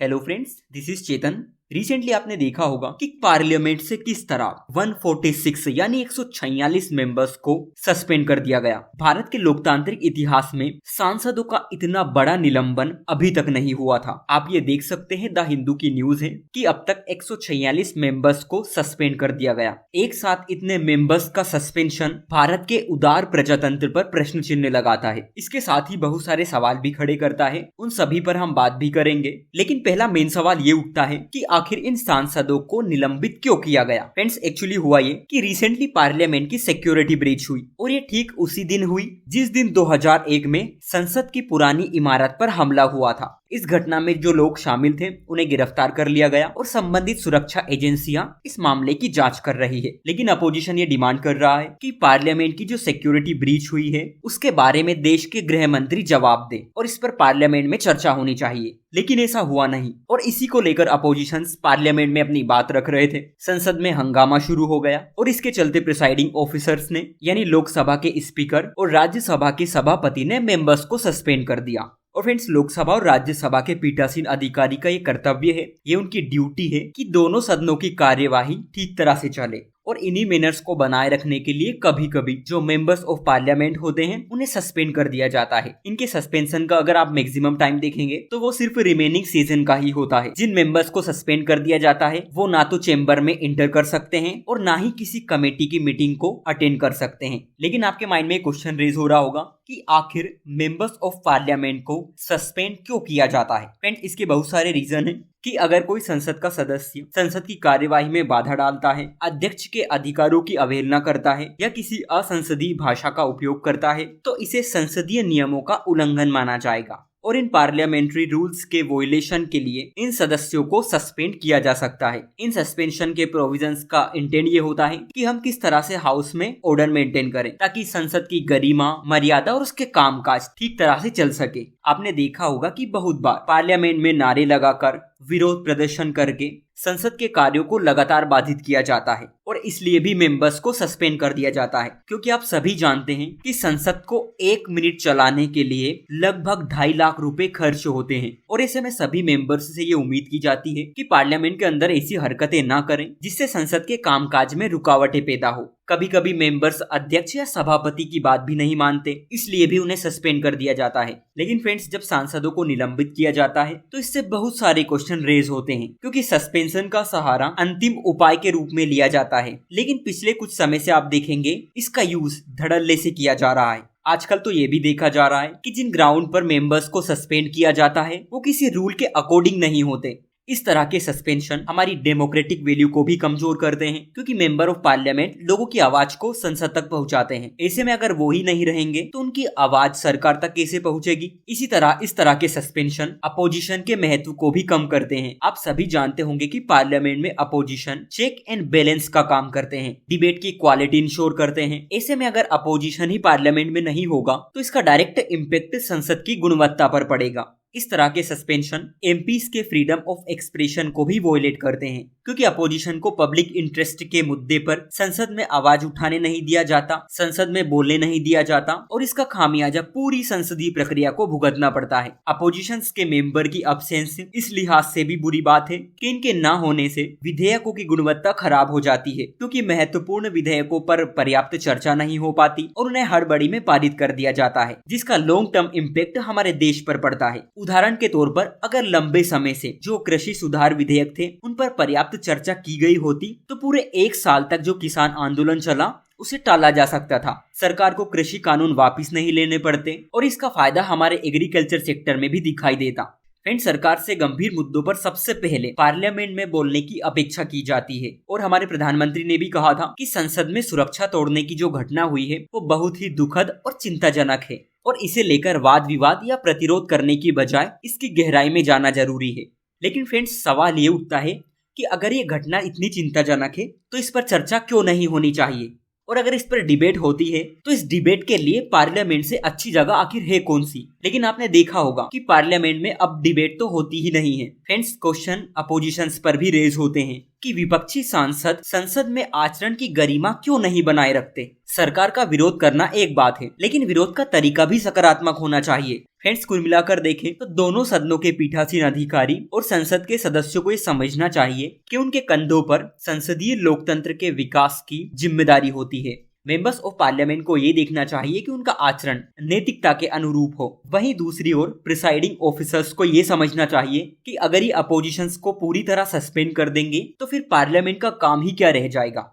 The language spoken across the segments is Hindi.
Hello friends, this is Chetan. Recently आपने देखा होगा कि पार्लियामेंट से किस तरह 146 यानी 146 मेंबर्स को सस्पेंड कर दिया गया। भारत के लोकतांत्रिक इतिहास में सांसदों का इतना बड़ा निलंबन अभी तक नहीं हुआ था। आप ये देख सकते हैं, द हिंदू की न्यूज है कि अब तक 146 मेंबर्स को सस्पेंड कर दिया गया। एक साथ इतने मेंबर्स का सस्पेंशन भारत के उदार प्रजातंत्र पर प्रश्न चिन्ह लगाता है। इसके साथ ही बहुत सारे सवाल भी खड़े करता है, उन सभी पर हम बात भी करेंगे। लेकिन पहला मेन सवाल ये उठता है कि आखिर इन सांसदों को निलंबित क्यों किया गया। फ्रेंड्स, एक्चुअली हुआ ये कि रिसेंटली पार्लियामेंट की सिक्योरिटी ब्रीच हुई और ये ठीक उसी दिन हुई जिस दिन 2001 में संसद की पुरानी इमारत पर हमला हुआ था। इस घटना में जो लोग शामिल थे उन्हें गिरफ्तार कर लिया गया और संबंधित सुरक्षा एजेंसियां इस मामले की जांच कर रही है। लेकिन अपोजिशन ये डिमांड कर रहा है कि पार्लियामेंट की जो सिक्योरिटी ब्रीच हुई है उसके बारे में देश के गृह मंत्री जवाब दे और इस पर पार्लियामेंट में चर्चा होनी चाहिए। लेकिन ऐसा हुआ नहीं और इसी को लेकर अपोजिशन पार्लियामेंट में अपनी बात रख रहे थे। संसद में हंगामा शुरू हो गया और इसके चलते प्रिसाइडिंग ऑफिसर्स ने यानी लोकसभा के स्पीकर और राज्यसभा के सभापति ने मेंबर्स को सस्पेंड कर दिया। और फ्रेंड्स, लोकसभा और राज्यसभा के पीठासीन अधिकारी का ये कर्तव्य है, ये उनकी ड्यूटी है कि दोनों सदनों की कार्यवाही ठीक तरह से चले और इन्हीं मैनर्स को बनाए रखने के लिए कभी कभी जो मेंबर्स ऑफ पार्लियामेंट होते हैं उन्हें सस्पेंड कर दिया जाता है। इनके सस्पेंशन का अगर आप मैक्सिमम टाइम देखेंगे तो वो सिर्फ रिमेनिंग सीजन का ही होता है। जिन मेंबर्स को सस्पेंड कर दिया जाता है वो ना तो चेंबर में इंटर कर सकते हैं और ना ही किसी कमेटी की मीटिंग को अटेंड कर सकते हैं। लेकिन आपके माइंड में एक क्वेश्चन रेज हो रहा होगा कि आखिर मेंबर्स ऑफ पार्लियामेंट को सस्पेंड क्यों किया जाता है। फ्रेंड, इसके बहुत सारे रीजन हैं कि अगर कोई संसद का सदस्य संसद की कार्यवाही में बाधा डालता है, अध्यक्ष के अधिकारों की अवहेलना करता है या किसी असंसदीय भाषा का उपयोग करता है तो इसे संसदीय नियमों का उल्लंघन माना जाएगा और इन पार्लियामेंट्री रूल्स के वोलेशन के लिए इन सदस्यों को सस्पेंड किया जा सकता है। इन सस्पेंशन के प्रोविजंस का इंटेंट ये होता है कि हम किस तरह से हाउस में ऑर्डर मेंटेन करें ताकि संसद की गरिमा, मर्यादा और उसके कामकाज ठीक तरह से चल सके। आपने देखा होगा कि बहुत बार पार्लियामेंट में नारे लगाकर, विरोध प्रदर्शन करके संसद के कार्यों को लगातार बाधित किया जाता है और इसलिए भी मेंबर्स को सस्पेंड कर दिया जाता है। क्योंकि आप सभी जानते हैं कि संसद को 1 मिनट चलाने के लिए लगभग 2.5 लाख रुपए खर्च होते हैं और ऐसे में सभी मेंबर्स से ये उम्मीद की जाती है कि पार्लियामेंट के अंदर ऐसी हरकतें ना करें जिससे संसद के कामकाज में रुकावटें पैदा हो। कभी कभी मेंबर्स अध्यक्ष या सभापति की बात भी नहीं मानते, इसलिए भी उन्हें सस्पेंड कर दिया जाता है। लेकिन फ्रेंड्स, जब सांसदों को निलंबित किया जाता है तो इससे बहुत सारे क्वेश्चन रेज होते हैं क्योंकि सस्पेंशन का सहारा अंतिम उपाय के रूप में लिया जाता है। लेकिन पिछले कुछ समय से आप देखेंगे इसका यूज धड़ल्ले से किया जा रहा है। आजकल तो ये भी देखा जा रहा है कि जिन ग्राउंड पर मेंबर्स को सस्पेंड किया जाता है वो किसी रूल के अकॉर्डिंग नहीं होते। इस तरह के सस्पेंशन हमारी डेमोक्रेटिक वैल्यू को भी कमजोर करते हैं क्योंकि मेंबर ऑफ पार्लियामेंट लोगों की आवाज को संसद तक पहुंचाते हैं। ऐसे में अगर वो ही नहीं रहेंगे तो उनकी आवाज सरकार तक कैसे पहुंचेगी। इसी तरह इस तरह के सस्पेंशन अपोजिशन के महत्व को भी कम करते हैं। आप सभी जानते होंगे कि पार्लियामेंट में अपोजिशन चेक एंड बैलेंस का काम करते हैं, डिबेट की क्वालिटी इंश्योर करते हैं। ऐसे में अगर अपोजिशन ही पार्लियामेंट में नहीं होगा तो इसका डायरेक्ट इम्पैक्ट संसद की गुणवत्ता पर पड़ेगा। इस तरह के सस्पेंशन एमपीज के फ्रीडम ऑफ एक्सप्रेशन को भी वोलेट करते हैं क्योंकि अपोजिशन को पब्लिक इंटरेस्ट के मुद्दे पर संसद में आवाज उठाने नहीं दिया जाता, संसद में बोलने नहीं दिया जाता और इसका खामियाजा पूरी संसदीय प्रक्रिया को भुगतना पड़ता है। अपोजिशन के मेंबर की अब्सेंस इस लिहाज से भी बुरी बात है कि इनके न होने से विधेयकों की गुणवत्ता खराब हो जाती है क्योंकि महत्वपूर्ण विधेयकों पर पर्याप्त चर्चा नहीं हो पाती और उन्हें हड़बड़ी में पारित कर दिया जाता है जिसका लॉन्ग टर्म इम्पैक्ट हमारे देश पर पड़ता है। उदाहरण के तौर पर अगर लंबे समय से जो कृषि सुधार विधेयक थे उन पर पर्याप्त चर्चा की गई होती तो पूरे 1 साल तक जो किसान आंदोलन चला उसे टाला जा सकता था। सरकार को कृषि कानून वापस नहीं लेने पड़ते और इसका फायदा हमारे एग्रीकल्चर सेक्टर में भी दिखाई देता। फ्रेंड, सरकार से गंभीर मुद्दों पर सबसे पहले पार्लियामेंट में बोलने की अपेक्षा की जाती है और हमारे प्रधानमंत्री ने भी कहा था कि संसद में सुरक्षा तोड़ने की जो घटना हुई है वो बहुत ही दुखद और चिंताजनक है और इसे लेकर वाद विवाद या प्रतिरोध करने की बजाय इसकी गहराई में जाना जरूरी है। लेकिन फ्रेंड्स, सवाल ये उठता है कि अगर ये घटना इतनी चिंताजनक है तो इस पर चर्चा क्यों नहीं होनी चाहिए और अगर इस पर डिबेट होती है तो इस डिबेट के लिए पार्लियामेंट से अच्छी जगह आखिर है कौन सी। लेकिन आपने देखा होगा कि पार्लियामेंट में अब डिबेट तो होती ही नहीं है। फ्रेंड्स, क्वेश्चन अपोजिशंस पर भी रेज होते हैं कि विपक्षी सांसद संसद में आचरण की गरिमा क्यों नहीं बनाए रखते। सरकार का विरोध करना एक बात है लेकिन विरोध का तरीका भी सकारात्मक होना चाहिए। फ्रेंड्स, कुल मिलाकर देखें तो दोनों सदनों के पीठासीन अधिकारी और संसद के सदस्यों को ये समझना चाहिए कि उनके कंधों पर संसदीय लोकतंत्र के विकास की जिम्मेदारी होती है। मेंबर्स ऑफ पार्लियामेंट को ये देखना चाहिए कि उनका आचरण नैतिकता के अनुरूप हो। वहीं दूसरी ओर प्रिसाइडिंग ऑफिसर्स को ये समझना चाहिए कि अगर ये अपोजिशंस को पूरी तरह सस्पेंड कर देंगे तो फिर पार्लियामेंट का काम ही क्या रह जाएगा।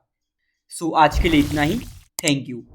सो आज के लिए इतना ही। Thank you.